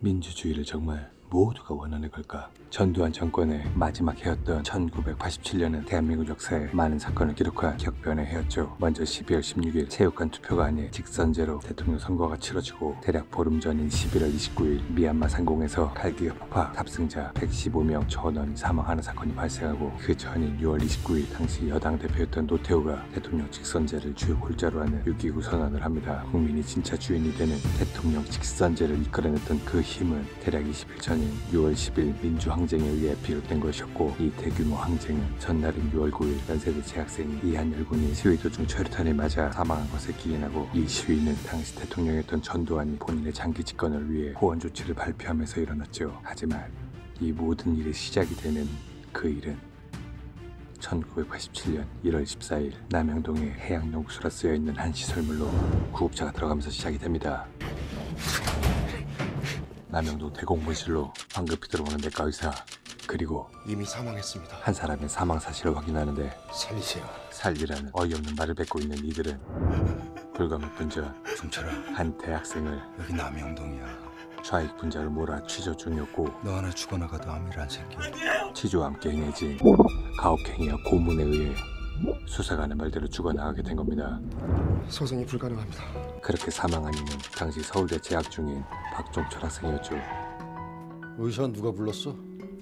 민주주의를 정말 모두가 원하는 걸까? 전두환 정권의 마지막 해였던 1987년은 대한민국 역사에 많은 사건을 기록한 격변의 해였죠. 먼저 12월 16일 체육관 투표가 아닌 직선제로 대통령 선거가 치러지고 대략 보름 전인 11월 29일 미얀마 상공에서 갈기가 폭파, 탑승자 115명 전원이 사망하는 사건이 발생하고 그 전인 6월 29일 당시 여당 대표였던 노태우가 대통령 직선제를 주요 골자로 하는 6.29 선언을 합니다. 국민이 진짜 주인이 되는 대통령 직선제를 이끌어냈던 그 힘은 대략 20일 전인 6월 10일 민주항쟁에 의해 비롯된 것이었고, 이 대규모 항쟁은 전날인 6월 9일 연세대 재학생이 이한열군이 시위 도중 최루탄에 맞아 사망한 것을 기인하고, 이 시위는 당시 대통령이었던 전두환이 본인의 장기 집권을 위해 호원 조치를 발표하면서 일어났죠. 하지만 이 모든 일의 시작이 되는 그 일은 1987년 1월 14일 남영동의 해양연구소라 쓰여있는 한 시설물로 구급차가 들어가면서 시작이 됩니다. 남영동 대공분실로 황급히 들어오는 내과 의사, 그리고 이미 사망했습니다. 한 사람의 사망 사실을 확인하는데, 살리세요. 살리라는 어이없는 말을 뱉고 있는 이들은 불과 몇 분 전 중철아, 한 대학생을 여기 남영동이야. 좌익 분자를 몰아 취조 중이었고, 너 하나 죽어나가도 아무 일 안 생겨. 취조와 함께 행해진 가혹행위와 고문에 의해 수사관의 말대로 죽어나가게 된 겁니다. 소송이 불가능합니다. 그렇게 사망한 이는 당시 서울대 재학 중인 박종철 학생이었죠. 의사 누가 불렀어?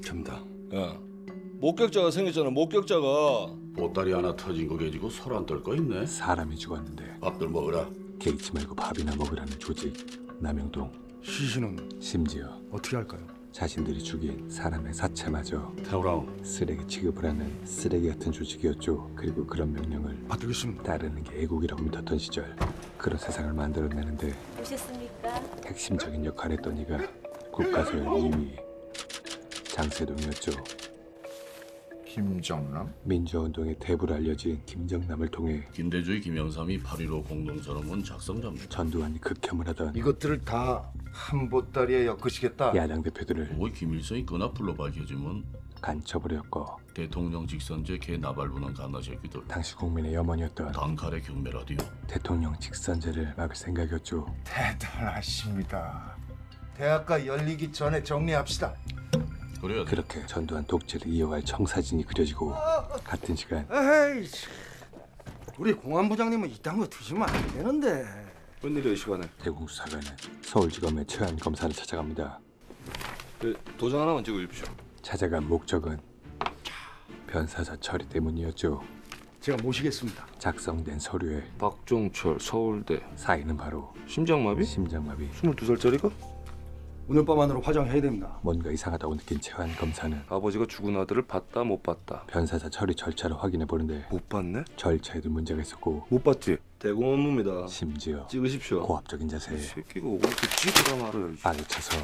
접니다. 야, 목격자가 생겼잖아. 목격자가. 보따리 하나 터진 거 가지고 설 안 떨 거 있네. 사람이 죽었는데 밥들 먹으라. 개의치 말고 밥이나 먹으라는 조직 남영동. 시신은 심지어 어떻게 할까요? 자신들이 죽인 사람의 사체마저 태우라우. 쓰레기 취급을 하는 쓰레기 같은 조직이었죠. 그리고 그런 명령을 받들겠습니다. 따르는 게 애국이라고 믿었던 시절, 그런 세상을 만들어내는데 오셨습니까? 핵심적인 역할을 했던 이가 국가서열 2위 장세동이었죠. 김정남? 민주화운동의 대부로 알려진 김정남을 통해 김대주의 김영삼이 8.15 공동선언문 작성자입니다. 전두환이 극혐을 하던 이것들을 다 한 보따리에 엮으시겠다. 야당 대표들을 뭐 김일성이 그나풀로 밝혀지면 간첩으로 엮어 대통령 직선제 개 나발부는 갓나새끼들 당시 국민의 염원이었던 단칼의 경매라디오. 대통령 직선제를 막을 생각이었죠. 대단하십니다. 대학가 열리기 전에 정리합시다. 그래야 돼. 그렇게 전두환 독재를 이어갈 청사진이 그려지고, 같은 시간 에이, 우리 공안부장님은 이딴 거 드시면 안 되는데. 웬일이야 이 시간에? 대공수사관은 서울지검의 최한 검사를 찾아갑니다. 도장 하나만 찍어 주십시오. 찾아간 목적은 변사자 처리 때문이었죠. 제가 모시겠습니다. 작성된 서류에 박종철 서울대 사인은 바로 심장마비? 심장마비. 22살짜리가? 오늘 밤 안으로 화장해야 됩니다. 뭔가 이상하다고 느낀 최한 검사는 아버지가 죽은 아들을 봤다 못 봤다? 변사자 처리 절차를 확인해 보는데 못 봤네? 절차에도 문제가 있었고, 못 봤지? 대공 업무입니다. 심지어 찍으십시오. 고압적인 자세에 새끼가 어떻게 찍으라 말을. 악을 쳐서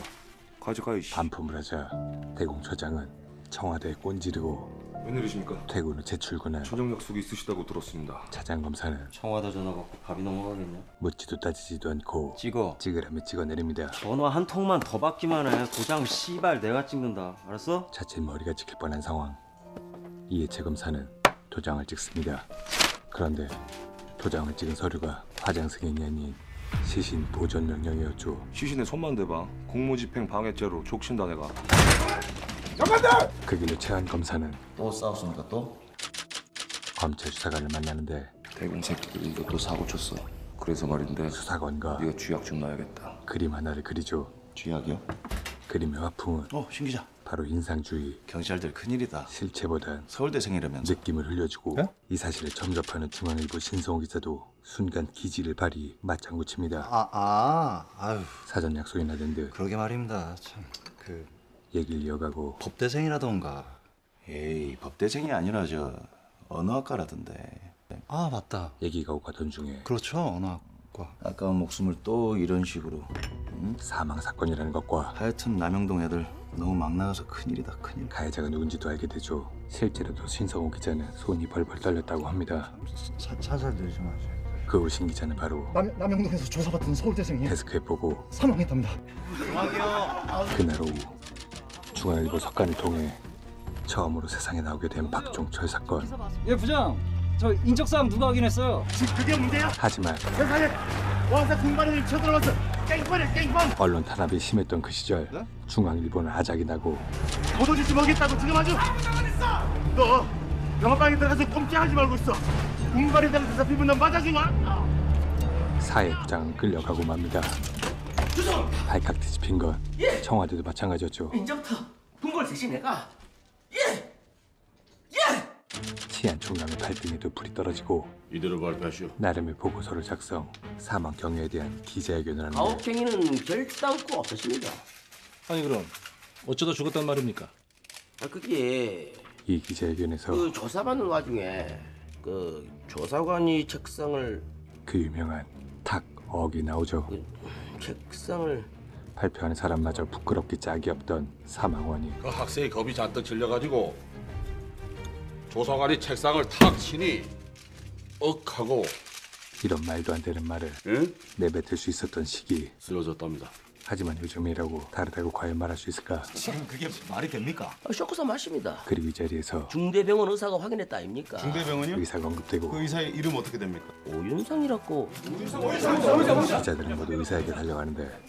가져가 이씨. 반품을 하자 대공처장은 청와대에 꼰지르고 웬일이십니까? 퇴근 후 재출근한 저녁 약속이 있으시다고 들었습니다. 차장검사는 청와대 전화 받고 밥이 넘어가겠냐? 묻지도 따지지도 않고 찍어. 찍으라면 찍어내립니다. 전화 한 통만 더 받기만 해. 도장 씨발 내가 찍는다. 알았어? 자칫 머리가 찍힐 뻔한 상황. 이에 재검사는 도장을 찍습니다. 그런데 도장을 찍은 서류가 화장 승인이 아닌 시신 보존 명령이었죠. 시신에 손만 대봐. 공무집행 방해죄로 족친다 내가. 그 길로 최한 검사는 또 싸웠습니까 또? 검찰 수사관을 만나는데, 대공 새끼들이 이거 또 사고 쳤어. 그래서 말인데 수사관과 네가 쥐약 좀 놔야겠다. 그림 하나를 그리죠. 쥐약이요? 그림의 화풍은 신 기자. 바로 인상주의, 경찰들 큰일이다. 실체보단 서울대생이라면서. 느낌을 흘려주고, 이 사실을 점접하는 중앙일보 신성호 기자도 순간 기지를 발휘 맞장구 칩니다. 아유, 사전 약속이 나된 듯 그러게 말입니다. 참, 얘기를 이어가고, 법대생이라던가. 에이, 법대생이 아니라 저 언어학과라던데. 아, 맞다. 얘기가 오가던 중에 그렇죠, 언어학과. 아까운 목숨을 또 이런 식으로. 사망 사건이라는 것과 하여튼 남영동 애들 너무 막 나가서 큰일이다, 큰일. 가해자가 누군지도 알게 되죠. 실제로도 신성호 기자는 손이 벌벌 떨렸다고 합니다. 살살 들지 마세요. 그 후 신 기자는 바로 남영동에서 조사받던 서울대생이 데스크에 보고 사망했답니다. 그날 오후 중앙일보 석간을 통해 처음으로 세상에 나오게 된 박종철 사건. 예 부장, 저 인적사항 누가 확인했어요? 그게 문제야? 하지만 세상에 와서 공간을 쳐들어갔어. 언론 탄압이 심했던 그 시절 중앙일보는 아작이 나고 도도지지 먹겠다고 지금 아주 너 영화방에 들어가서 꼼짝하지 말고 있어. 군발이 당해서 잡히면 넌 맞아주마. 사회부장은 끌려가고 맙니다. 발칵 뒤집힌 건 청와대도 마찬가지였죠. 이제부터 군벌 대신 내가 치안 총장의 발등에도 불이 떨어지고 이대로 발표하시오. 나름의 보고서를 작성, 사망 경위에 대한 기자회견을 하는데 가혹행위는 결단코 없었습니다. 아니 그럼 어쩌다 죽었단 말입니까? 그게 이 기자회견에서 그 조사받는 와중에 그 조사관이 책상을 그 유명한 탁 억이 나오죠. 책상을 발표하는 사람마저 부끄럽게 짝이 없던 사망원이 그 학생이 겁이 잔뜩 질려가지고 조사관이 책상을 탁 치니 하고 이런 말도 안 되는 말을 응? 내뱉을 수 있었던 시기. 쓰러졌답니다. 하지만 요즘이라고 다르다고 과연 말할 수 있을까? 지금 그게 말이 됩니까? 쇼크사 맞습니다. 그리고 이 자리에서 중대병원 의사가 확인했다 아닙니까? 중대병원이요? 의사가 언급되고 그 의사의 이름 어떻게 됩니까? 오윤상이라고. 기자들은 모두 의사에게 달려가는데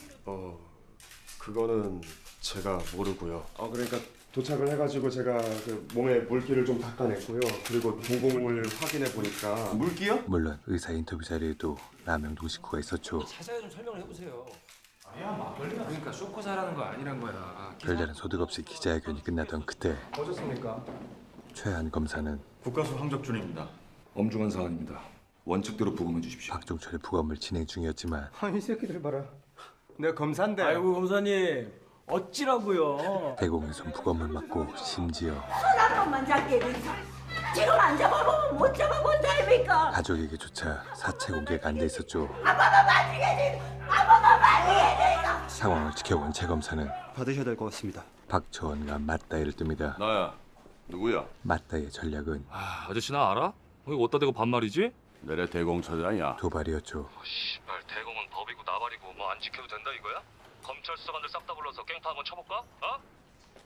그거는 제가 모르고요. 그러니까 도착을 해가지고 제가 그 몸에 물기를 좀 닦아냈고요. 그리고 동공을 확인해 보니까 물기요? 물론 의사 인터뷰 자리에도 남영동 식구가 있었죠. 자세히 좀 설명을 해보세요. 야 막걸리가 그러니까 쇼크사라는 거 아니란 거야. 별다른 소득 없이 기자회견이 끝나던 그때 어쩌습니까? 최한 검사는 국가수 황적준입니다. 엄중한 사안입니다. 원칙대로 부검해 주십시오. 박종철의 부검을 진행 중이었지만 이 새끼들 봐라. 내가 검사인데. 아이고 검사님 어찌라고요? 대공에선 부검을 맡고 심지어 한 번만 잡게 해주세요. 지금 안 잡아보면 못 잡아본다 아닙니까? 가족에게조차 사체 공개가 안 돼 있었죠. 한 번만 봐주게 해주세요. 한 번만 봐주게 해주세요. 상황을 지켜본 최 검사는 받으셔야 될 것 같습니다. 박초원과 맞다이를 뜹니다. 나야. 누구야? 맞다이의 전략은 아저씨 나 알아? 왜 어디다 대고 반말이지? 내래 대공처장이야. 도발이었죠. 씨발 대공은 법이고 나발이고 뭐 안 지켜도 된다 이거야? 검찰 수사관들 싹 다 불러서 깽판 한번 쳐볼까? 어?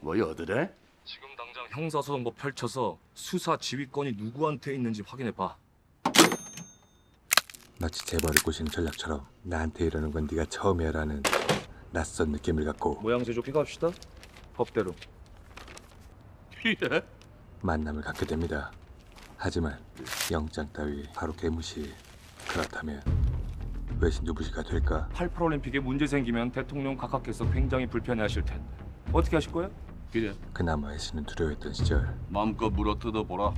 뭐 여드래? 지금 당장 형사소송법 펼쳐서 수사 지휘권이 누구한테 있는지 확인해봐. 마치 재벌을 꼬시는 전략처럼 나한테 이러는 건 네가 처음이야라는 낯선 느낌을 갖고 모양새 좋게 갑시다. 법대로. 예? 만남을 갖게 됩니다. 하지만 영장 따위 바로 개무시. 그렇다면 외신 누부시가 될까? 8 올림픽에 문제 생기면 대통령 각하께서 굉장히 불편해하실 텐데 어떻게 하실 거예요? 그래. 그나마 외신은 두려워했던 시절 마음껏 물어 뜯어보라.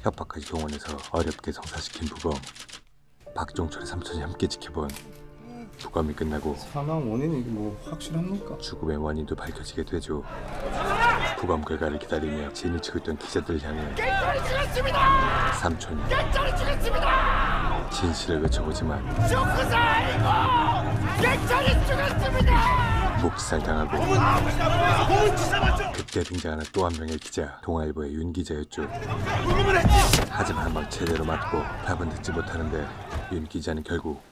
협박까지 동원해서 어렵게 성사시킨 부검. 박종철의 삼촌이 함께 지켜본 부검이 끝나고 사망 원인이 뭐 확실합니까? 죽음의 원인도 밝혀지게 되죠. 부검 결과를 기다리며 진을 치고 있던 기자들 향해 삼촌이 진실을 외쳐보지만 묵살 당하고 그때 등장하는 또 한 명의 기자, 동아일보의 윤 기자였죠. 하지만 한 방 제대로 맞고 답은 듣지 못하는데 윤 기자는 결국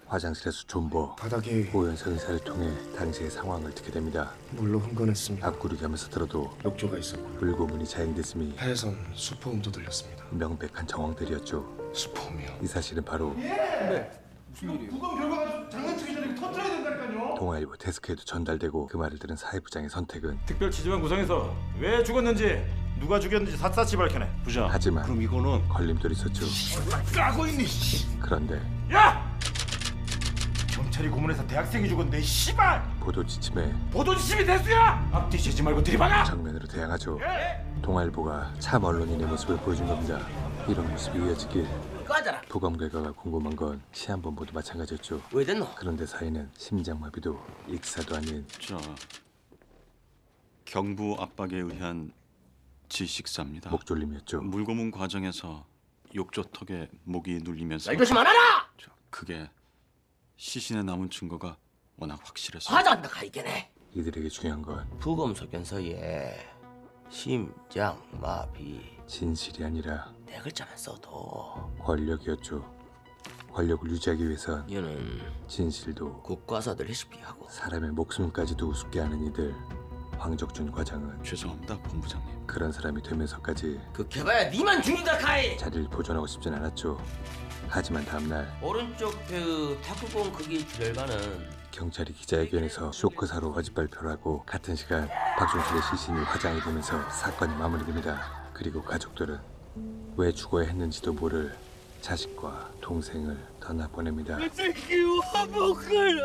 화장실에서 존버 바닥에 오연석 의사를 통해 당시의 상황을 듣게 됩니다. 물로 흥건했습니다. 앞구르기 하면서 들어도 욕조가 있었고 불고문이 자행됐음이 폐에선 수포음도 들렸습니다. 명백한 정황들이었죠. 수포음이요? 이 사실은 바로 부검 결과가 장난치기 전에 터뜨려야 된다니까요. 동아일보 데스크에도 전달되고 그 말을 들은 사회부장의 선택은 특별 지지반 구성해서 왜 죽었는지 누가 죽였는지 샅샅이 밝혀내. 부장. 하지만 그럼 이거는 걸림돌이 있었죠. 까고 있니? 그런데 야! 경찰이 고문해서 대학생이 죽었는데 씨발! 보도 지침에 보도지침이 대수야! 앞뒤지지 말고 들이박아! 정면으로 대항하죠. 동아일보가 참 언론인의 모습을 보여준 겁니다. 이런 모습이 이어지길 꺼져라. 부검 결과가 궁금한 건 시한본부도 마찬가지였죠. 왜 됐노? 그런데 사이는 심장마비도 익사도 아닌 저 경부 압박에 의한 지식사입니다. 목졸림이었죠. 물고문 과정에서 욕조턱에 목이 눌리면서 이것이 말하라! 그게 시신에 남은 증거가 워낙 확실해서 화장다 가있겠네. 이들에게 중요한 건 부검 소견서에 심장마비 진실이 아니라 네 글자만 써도 권력이었죠. 권력을 유지하기 위해선 얘는 진실도 국가사들 레시피하고 사람의 목숨까지도 우습게 하는 이들. 황적준 과장은 죄송합니다, 본부장님. 그런 사람이 되면서까지 극해봐야 니만 죽는다 카이. 자리를 보존하고 싶진 않았죠. 하지만 다음날 오른쪽 그 탁구공 크기 결과는 경찰이 기자회견에서 쇼크사로 거짓 발표를 하고 같은 시간 박종철의 시신이 화장이 되면서 사건이 마무리됩니다. 그리고 가족들은 왜 죽어야 했는지도 모를 자식과 동생을 떠나보냅니다. 새끼 화목하라.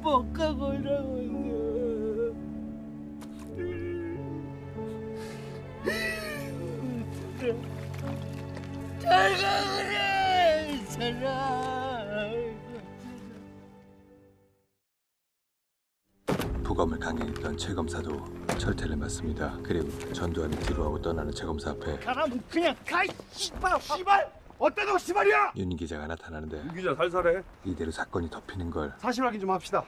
화목하고 이러고 잘 가그래 사랑. 부검을 강행했던 최 검사도 철퇴를 맞습니다. 그리고 전두환이 뒤로하고 떠나는 최 검사 앞에 가라면 그냥 가. 씨발 어때도 씨발이야. 윤 기자가 나타나는데 윤 기자 살살해. 이대로 사건이 덮이는 걸 사실 확인 좀 합시다.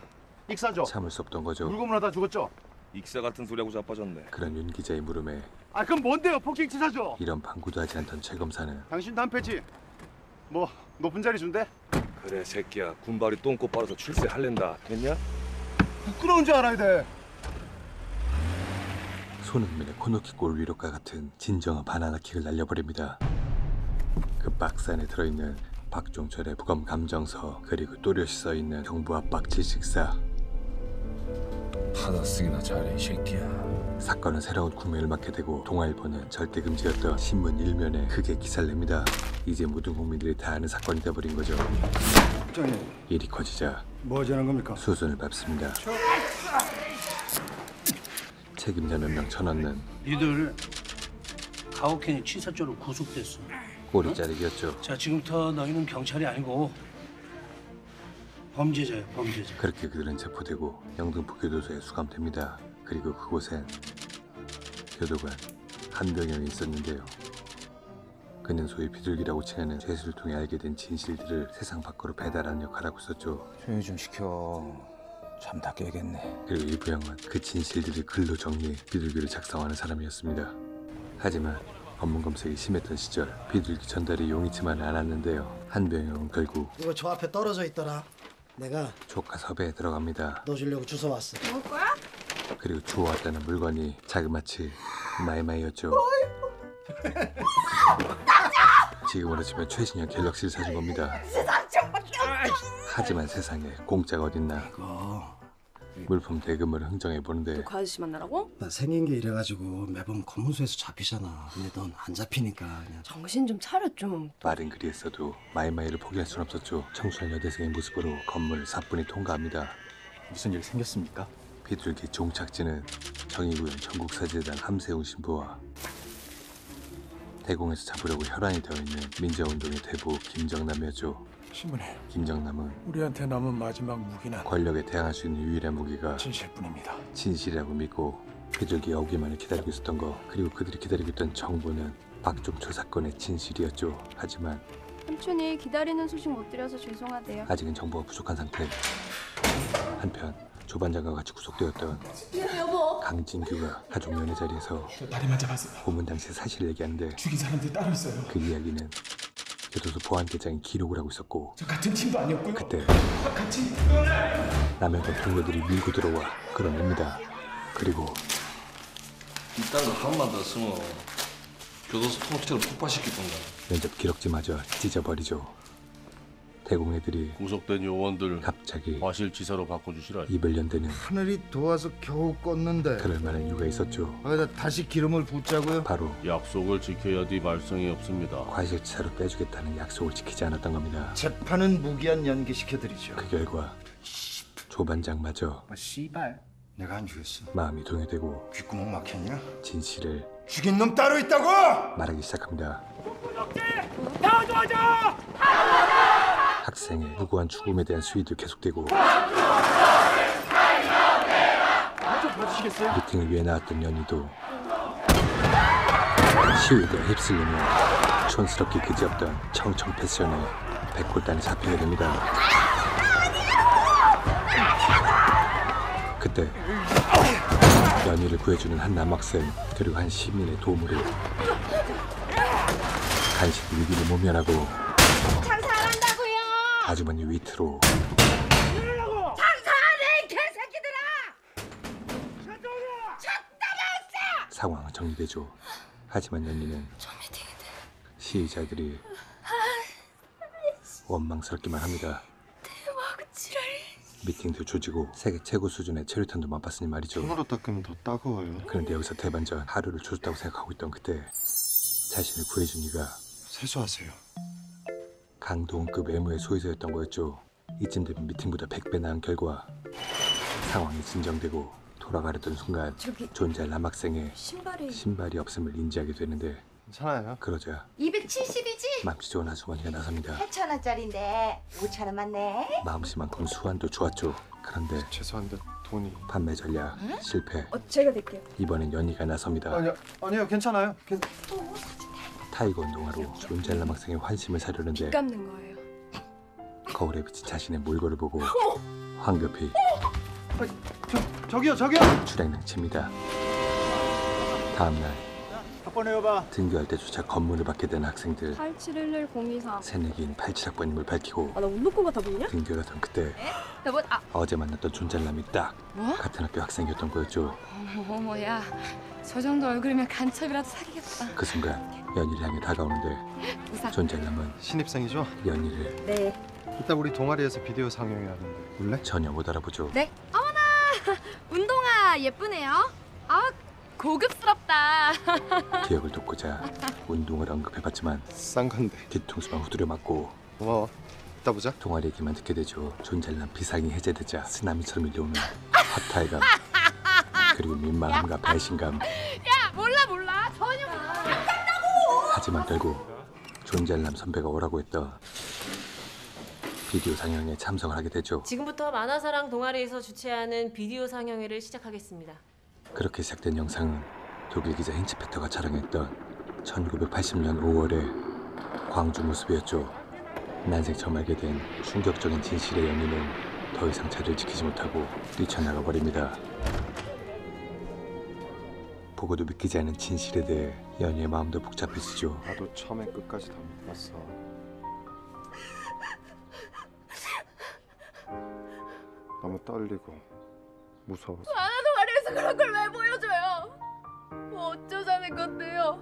익사죠? 참을 수 없던 거죠. 물고문 하다 죽었죠? 익사 같은 소리하고 자빠졌네. 그런 윤 기자의 물음에 그럼 뭔데요? 폭행치사죠? 이런 방구도 하지 않던 최 검사는 당신 단패지? 뭐 높은 자리 준대? 그래 새끼야, 군발이 똥꼬 빨아서 출세할랜다. 됐냐? 부끄러운 줄 알아야 돼. 손흥민의 코너킥 골 위로과 같은 진정한 바나나킥을 날려버립니다. 그 박스 안에 들어있는 박종철의 부검 감정서, 그리고 또렷이 써있는 정부 압박 질식사. 받아쓰기나 잘해 이 새끼야. 사건은 새로운 국면을 맞게 되고 동아일보는 절대 금지였던 신문 일면에 크게 기사를 냅니다. 이제 모든 국민들이 다 아는 사건이 돼버린 거죠. 일이 커지자 뭐 하자는 겁니까? 수순을 밟습니다. 책임자 몇 명 쳐넣는 니들 가혹행위 치사죄로 구속됐어. 꼬리 자르기였죠. 자, 지금부터 너희는 경찰이 아니고 범죄자야, 범죄자. 그렇게 그들은 체포되고 영등포 교도소에 수감됩니다. 그리고 그곳엔 교도관 한병영이 있었는데요. 그는 소위 비둘기라고 칭하는 죄수를 통해 알게 된 진실들을 세상 밖으로 배달하는 역할을 하고 있었죠. 조용히 좀 시켜. 잠 다 깨겠네. 그리고 이부영은 그 진실들을 글로 정리해 비둘기를 작성하는 사람이었습니다. 하지만 검문 검색이 심했던 시절 비둘기 전달이 용이치만은 않았는데요. 한병영은 결국 이거 저 앞에 떨어져 있더라. 내가 조카 섭외에 들어갑니다. 너 주려고 주워 왔어. 먹을 거야? 그리고 주워왔다는 물건이 자그마치 마이마이였죠. 지금으로 치면 최신형 갤럭시를 사준 겁니다. 하지만 세상에 공짜가 어딨나. 물품 대금을 흥정해보는데 그 아저씨 만나라고? 나 생긴 게 이래가지고 매번 검문소에서 잡히잖아. 근데 넌 안 잡히니까 그냥. 정신 좀 차려 좀. 말은 그리했어도 마이마이를 포기할 순 없었죠. 청순한 여대생의 모습으로 건물을 사뿐히 통과합니다. 무슨 일 생겼습니까? 비둘기 종착지는 정의구현 전국사재단 함세웅 신부와 대공에서 잡으려고 혈안이 되어있는 민주화운동의 대부 김정남이었죠. 신부님, 김정남은 우리한테 남은 마지막 무기는 권력에 대항할 수 있는 유일한 무기가 진실뿐입니다. 진실이라고 믿고 비둘기가 오기만을 기다리고 있었던 거, 그리고 그들이 기다리고 있던 정보는 박종철 사건의 진실이었죠. 하지만 삼촌이 기다리는 소식 못 드려서 죄송하대요. 아직은 정보가 부족한 상태. 한편 조반장과 같이 구속되었던 여보. 강진규가 가족면회 자리에서 다리만 잡았어요. 고문 당시 사실을 얘기하는데 죽인 사람들이 따로 있어요. 그 이야기는 교도소 보안대장이 기록을 하고 있었고, 저 같은 팀도 아니었고요. 그때 같이 남영과 동료들이 밀고 들어와 끌어냅니다. 그리고 이딴 거 한 번 더 쓰면 교도소 통째로 폭파시키던가. 면접 기록지마저 찢어버리죠. 대공애들이 구속된 요원들 갑자기 과실치사로 바꿔주시라. 이별연대는 하늘이 도와서 겨우 껐는데 그럴 만한 이유가 있었죠. 거기다 다시 기름을 붓자고요? 바로 약속을 지켜야 네 말썽이 없습니다. 과실치사로 빼주겠다는 약속을 지키지 않았던 겁니다. 재판은 무기한 연기시켜드리죠. 그 결과 조반장마저 씨발 내가 안 죽였어. 마음이 동요되고 귓구멍 막혔냐? 진실을 죽인 놈 따로 있다고! 말하기 시작합니다. 다 도와줘! 학생의 무고한 죽음에 대한 수위도 계속되고 미팅을 위해 나왔던 연희도 시위대에 휩쓸리며 촌스럽게 그지없던 청청 패션에 백골단에 잡히게 됩니다. 그때 연희를 구해주는 한 남학생 그리고 한 시민의 도움으로 간신히 위기를 모면하고 참 잘한다고요. 아주머니 위트로 장사하네 개새끼들아! 상황은 정리되죠. 하지만 연희는 시위자들이 원망스럽기만 합니다. 미팅도 조지고 세계 최고 수준의 체류탄도 맛봤으니 말이죠. 손으로 닦으면 더 따가워요. 그런데 여기서 대반전 하루를 조졌다고 생각하고 있던 그때 자신을 구해준 이가 세수하세요. 강동원급 외모의 소유자였던 거였죠. 이쯤 되면 미팅보다 100배 나은 결과 상황이 진정되고 돌아가려던 순간 존재할 남학생의 신발이 없음을 인지하게 되는데 괜찮아요. 그러자 270이지? 맘씨 좋은 아주머니가 나섭니다. 8,000원짜리인데 5,000원 맞네. 마음씨만큼 수완도 좋았죠. 그런데 죄송한데 돈이 판매 전략 실패. 제가 낼게요. 이번엔 연희가 나섭니다. 아니요 괜찮아요. 타이거 운동화로 존재할 남학생의 환심을 사려는데 갚는 거예요. 거울에 비친 자신의 몰골을 보고 황급히 저기요. 출행능 칩니다. 다음날 등교할 때조차 검문을 받게 된 학생들 8711-023. 새내기인 87학번임을 밝히고 나 운동권 같아 보이냐? 등교하던 그때 여보, 어제 만났던 존잘남이 딱 뭐? 같은 학교 학생이었던 거였죠. 어머야, 저 정도 얼굴이면 간첩이라도 사귀겠다. 그 순간 연희를 향해 다가오는데 우산. 존잘남은 신입생이죠? 연희를 네. 이따 우리 동아리에서 비디오 상영해야하는데 볼래? 전혀 못 알아보죠. 네. 어머나, 운동화 예쁘네요. 아, 고급스럽다. 기억을 돕고자 운동을 언급해봤지만 싼 건데 뒤통수만 후두려 맞고 고마워. 이따 보자. 동아리 얘기만 듣게 되죠. 존잘남 비상이 해제되자 쓰나미처럼 밀려오는 허탈감 그리고 민망함과 배신감. 야, 몰라. 전혀 몰라. 하지만 결국 존잘남 선배가 오라고 했던 비디오 상영에 참석을 하게 되죠. 지금부터 만화사랑 동아리에서 주최하는 비디오 상영회를 시작하겠습니다. 그렇게 시작된 영상은 독일 기자 힌츠페터가 촬영했던 1980년 5월의 광주 모습이었죠. 난생 처음 알게 된 충격적인 진실의 연희는 더 이상 자리를 지키지 못하고 뛰쳐나가 버립니다. 보고도 믿기지 않은 진실에 대해 연희의 마음도 복잡해지죠. 나도 처음엔 끝까지 다 못 봤어. 너무 떨리고 무서워서. 만화 동아리에서 그런 걸 왜 보여줘요? 뭐 어쩌자는 건데요?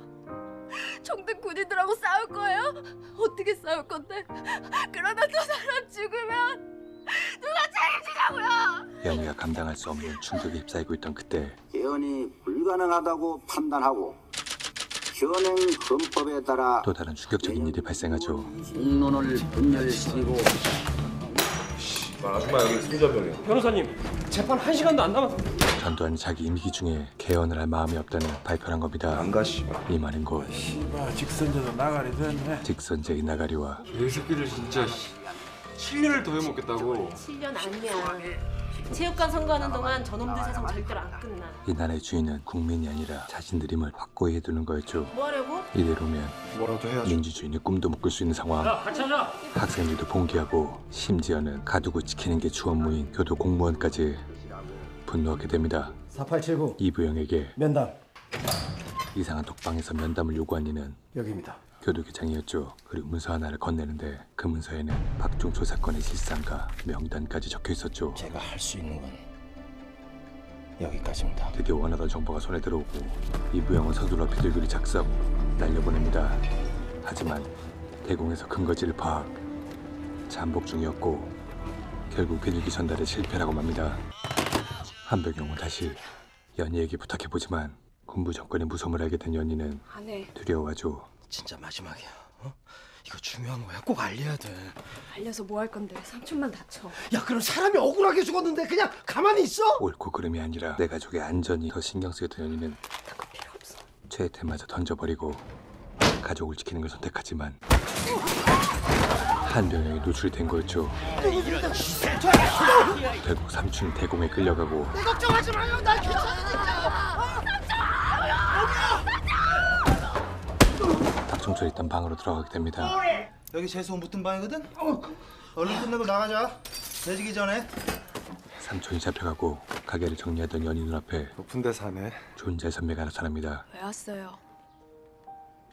정든 군인들하고 싸울 거예요? 어떻게 싸울 건데? 그러다 또 사람 죽으면 누가 책임지냐고요? 연희가 감당할 수 없는 충격에 휩싸이고 있던 그때 예언이 불가능하다고 판단하고 현행 헌법에 따라 또 다른 충격적인 일이 발생하죠. 공론을 분열시키고 아줌마 여기 승자병이야. 변호사님, 재판 1시간도 안 남았어. 전두환이 자기 임기 중에 개헌을 할 마음이 없다는 발표를 한 겁니다. 안 가, 씨발. 이 말인 곧 직선제도 나가리 됐네. 직선제의 나가리와 이 새끼들 진짜 7년을 더 해먹겠다고. 7년 아니야. 체육관 선거하는 동안 저놈들 세상 절대로 안 끝나. 이 나라의 주인은 국민이 아니라 자신들임을 확고히 해두는 거였죠. 뭐 하려고? 이대로면 뭐라도 해야죠. 민주주의는 꿈도 못 꿀 수 있는 상황. 같이 하자. 학생들도 봉기하고 심지어는 가두고 지키는 게 주업무인 교도 공무원까지 분노하게 됩니다. 4879 이부영에게 면담 이상한 독방에서 면담을 요구한 이는 여기입니다. 교도기장이었죠. 그리고 문서 하나를 건네는데 그 문서에는 박종초 사건의 실상과 명단까지 적혀 있었죠. 제가 할 수 있는 건 여기까지입니다. 드디어 원하던 정보가 손에 들어오고 이부영은 서둘러 비둘기를 작성, 날려보냅니다. 하지만 대공에서 근거지를 파악, 잠복 중이었고 결국 비둘기 전달에 실패라고 맙니다. 한별경은 다시 연희에게 부탁해보지만 군부 정권의 무서움을 알게 된 연희는 안 해. 두려워하죠. 진짜 마지막이야. 이거 중요한 거야. 꼭 알려야 돼. 알려서 뭐 할 건데? 삼촌만 다쳐. 야, 그럼 사람이 억울하게 죽었는데 그냥 가만히 있어? 옳고 그름이 아니라 내 가족의 안전이 더 신경 쓰였던 연희는 최애태마저 던져버리고 가족을 지키는 걸 선택하지만 한병영이 노출이 된 거였죠. 결국 삼촌이 대공에 끌려가고 내 걱정하지 마요. 나 괜찮으니까. 박종철이 있던 방으로 들어가게 됩니다. 여기 재수원 붙은 방이거든? 얼른 끝내고 나가자. 해지기 전에. 삼촌이 잡혀가고 가게를 정리하던 연희 눈앞에 높은 데 사네. 존재 선배가 나타납니다. 왜 왔어요?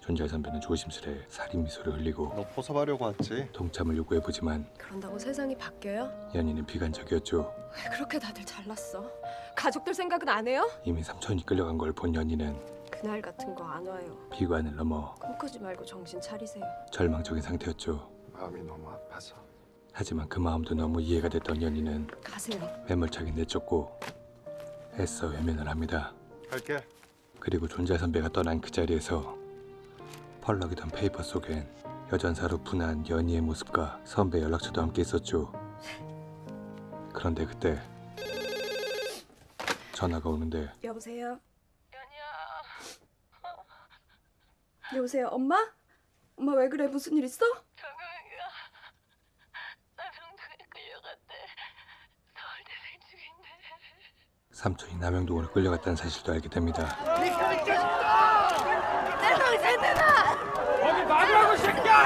존잘 선배는 조심스레 살인 미소를 흘리고 너 포섭하려고 왔지? 동참을 요구해보지만 그런다고 세상이 바뀌어요? 연희는 비관적이었죠. 왜 그렇게 다들 잘났어? 가족들 생각은 안 해요? 이미 삼촌이 끌려간 걸 본 연희는 그날 같은 거 안 와요. 비관을 넘어 꿈꾸지 말고 정신 차리세요. 절망적인 상태였죠. 마음이 너무 아파서. 하지만 그 마음도 너무 이해가 됐던 연희는 가세요. 매몰차게 내쫓고 애써 외면을 합니다. 갈게. 그리고 존잘 선배가 떠난 그 자리에서 펄럭이던 페이퍼 속엔 여전사로 분한 연희의 모습과 선배 연락처도 함께 있었죠. 그런데 그때 전화가 오는데 여보세요? 여보세요, 엄마? 엄마 왜 그래? 무슨 일 있어? 정영이가 남영동에 끌려갔대. 서울대생 중인데. 삼촌이 남영동으로 끌려갔다는 사실도 알게 됩니다. 내 동생 누나! 거기 말라고 이 새끼야!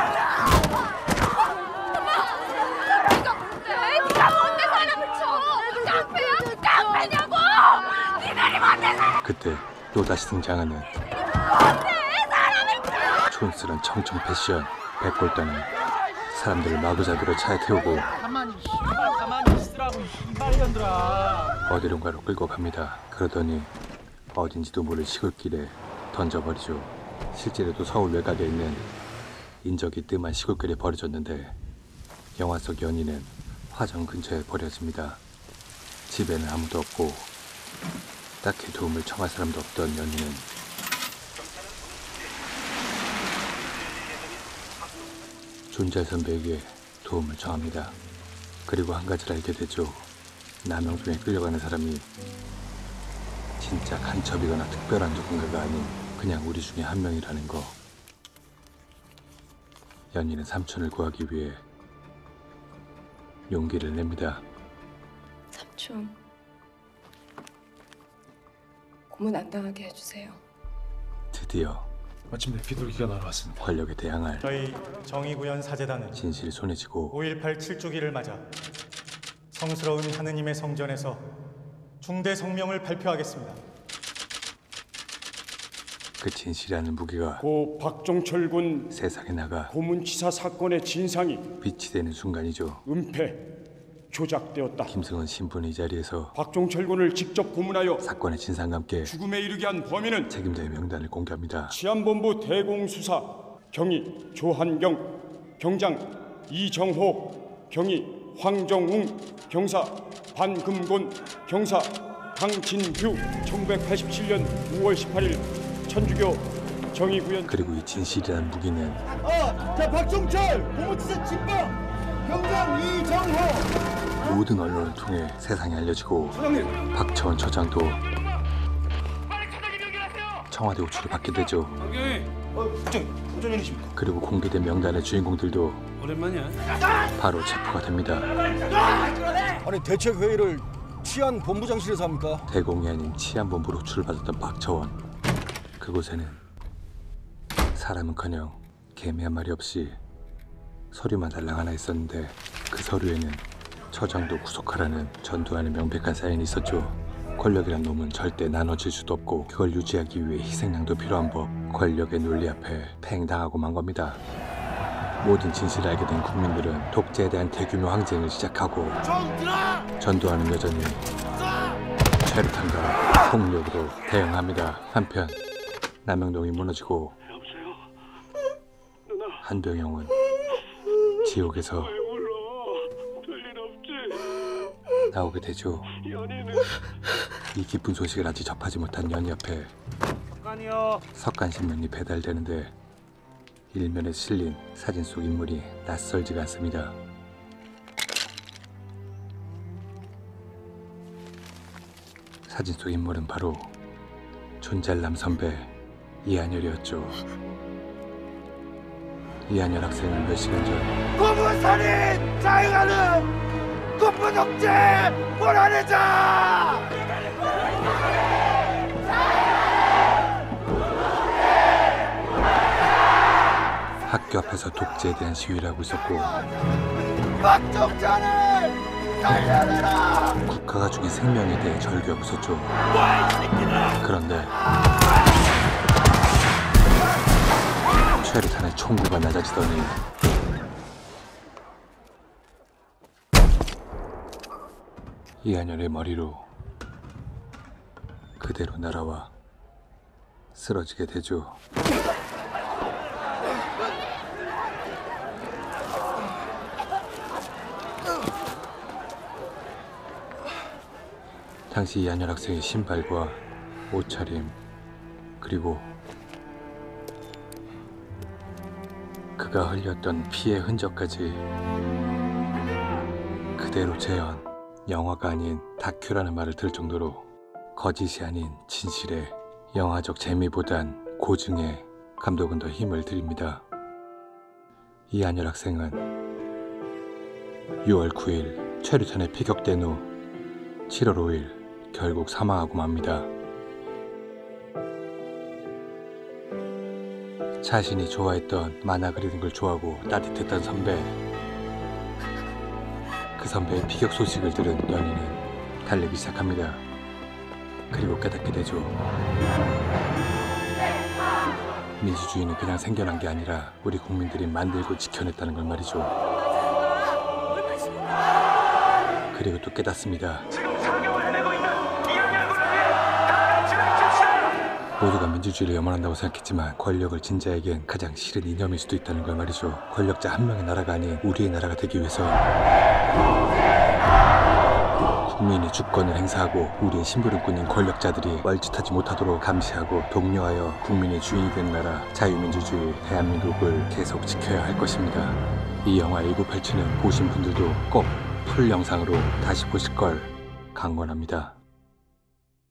네가 뭔데 사람을 쳐! 깡패야? 깡패냐고! 니들이 뭔데 사람! 그때 또다시 등장하는 촌스런 청청 패션, 백골단은 사람들을 마구잡이로 차에 태우고 가만히 있으라고 이발년들아. 어디론가로 끌고 갑니다. 그러더니 어딘지도 모를 시골길에 던져버리죠. 실제로도 서울 외곽에 있는 인적이 뜸한 시골길에 버려졌는데 영화 속 연희는 화정 근처에 버려집니다. 집에는 아무도 없고 딱히 도움을 청할 사람도 없던 연희는 존잘 선배에게 도움을 청합니다. 그리고 한 가지를 알게 되죠. 남영동에 끌려가는 사람이 진짜 간첩이거나 특별한 누군가가 아닌 그냥 우리 중에 한 명이라는 거. 연희는 삼촌을 구하기 위해 용기를 냅니다. 삼촌, 고문 안 당하게 해주세요. 드디어 마침내 비둘기가 날아왔습니다. 권력에 대항할 저희 정의구현 사재단은 진실이 손에 쥐고 5.18 7주기를 맞아 성스러운 하느님의 성전에서 중대 성명을 발표하겠습니다. 그 진실이라는 무기가 고 박종철 군 세상에 나가 고문치사 사건의 진상이 빛이 되는 순간이죠. 은폐, 조작되었다. 김승원 신부는 이 자리에서 박종철 군을 직접 고문하여 사건의 진상과 함께 죽음에 이르게 한 범인은 책임자의 명단을 공개합니다. 치안본부 대공수사 경위 조한경, 경장 이정호, 경위 황정웅, 경사 반금곤, 경사 강진규. 1987년 5월 18일 천주교 정의구현. 그리고 이 진실이라는 무기는 자 박종철 고무치사 진범 경장 이정호. 모든 언론을 통해 세상에 알려지고 박차원 처장도 청와대 호출을 받게 되죠. 어쩐 일이십니까? 그리고 공개된 명단의 주인공들도 오랜만이야. 바로 체포가 됩니다. 아니 대책회의를 치안본부장실에서 합니까? 대공이 아닌 치안본부로 호출을 받았던 박차원. 그곳에는 사람은커녕 개미 한 마리 없이 서류만 달랑 하나 있었는데 그 서류에는 처장도 구속하라는 전두환의 명백한 사인이 있었죠. 권력이란 놈은 절대 나눠질 수도 없고 그걸 유지하기 위해 희생양도 필요한 법. 권력의 논리 앞에 팽당하고 만 겁니다. 모든 진실을 알게 된 국민들은 독재에 대한 대규모 항쟁을 시작하고 전두환은 여전히 최루탄과 폭력으로 대응합니다. 한편 남영동이 무너지고 한동영은 지옥에서 나오게 되죠. 이 기쁜 소식을 아직 접하지 못한 연희 앞에 석간신문이 배달되는데 일면에 실린 사진 속 인물이 낯설지가 않습니다. 사진 속 인물은 바로 존잘남 선배 이한열이었죠. 이한열 학생은 몇 시간 전 고무살인 자행하는 국부독재 몰아내자! 학교 앞에서 독재에 대한 시위를 하고 있었고 박종철을 살려내라! 국가가 죽인 생명에 대해 절규하고 있었죠. 그런데 최루탄의 총구가 낮아지더니 이한열의 머리로 그대로 날아와 쓰러지게 되죠. 당시 이한열 학생의 신발과 옷차림 그리고 그가 흘렸던 피의 흔적까지 그대로 재현, 영화가 아닌 다큐라는 말을 들을 정도로 거짓이 아닌 진실에 영화적 재미보단 고증에 감독은 더 힘을 들입니다. 이한열 학생은 6월 9일 최루탄에 피격된 후 7월 5일 결국 사망하고 맙니다. 자신이 좋아했던 만화 그리는 걸 좋아하고 따뜻했던 선배, 그 선배의 피격 소식을 들은 연희는 달리기 시작합니다. 그리고 깨닫게 되죠. 민주주의는 그냥 생겨난 게 아니라 우리 국민들이 만들고 지켜냈다는 걸 말이죠. 그리고 또 깨닫습니다. 모두가 민주주의를 염원한다고 생각했지만 권력을 진자에겐 가장 싫은 이념일 수도 있다는 걸 말이죠. 권력자 한 명의 나라가 아닌 우리의 나라가 되기 위해서 국민이 주권을 행사하고 우리의 심부름꾼인 권력자들이 뻘짓하지 못하도록 감시하고 독려하여 국민의 주인이 된 나라 자유민주주의 대한민국을 계속 지켜야 할 것입니다. 이 영화 1987는 보신 분들도 꼭 풀 영상으로 다시 보실 걸 강권합니다.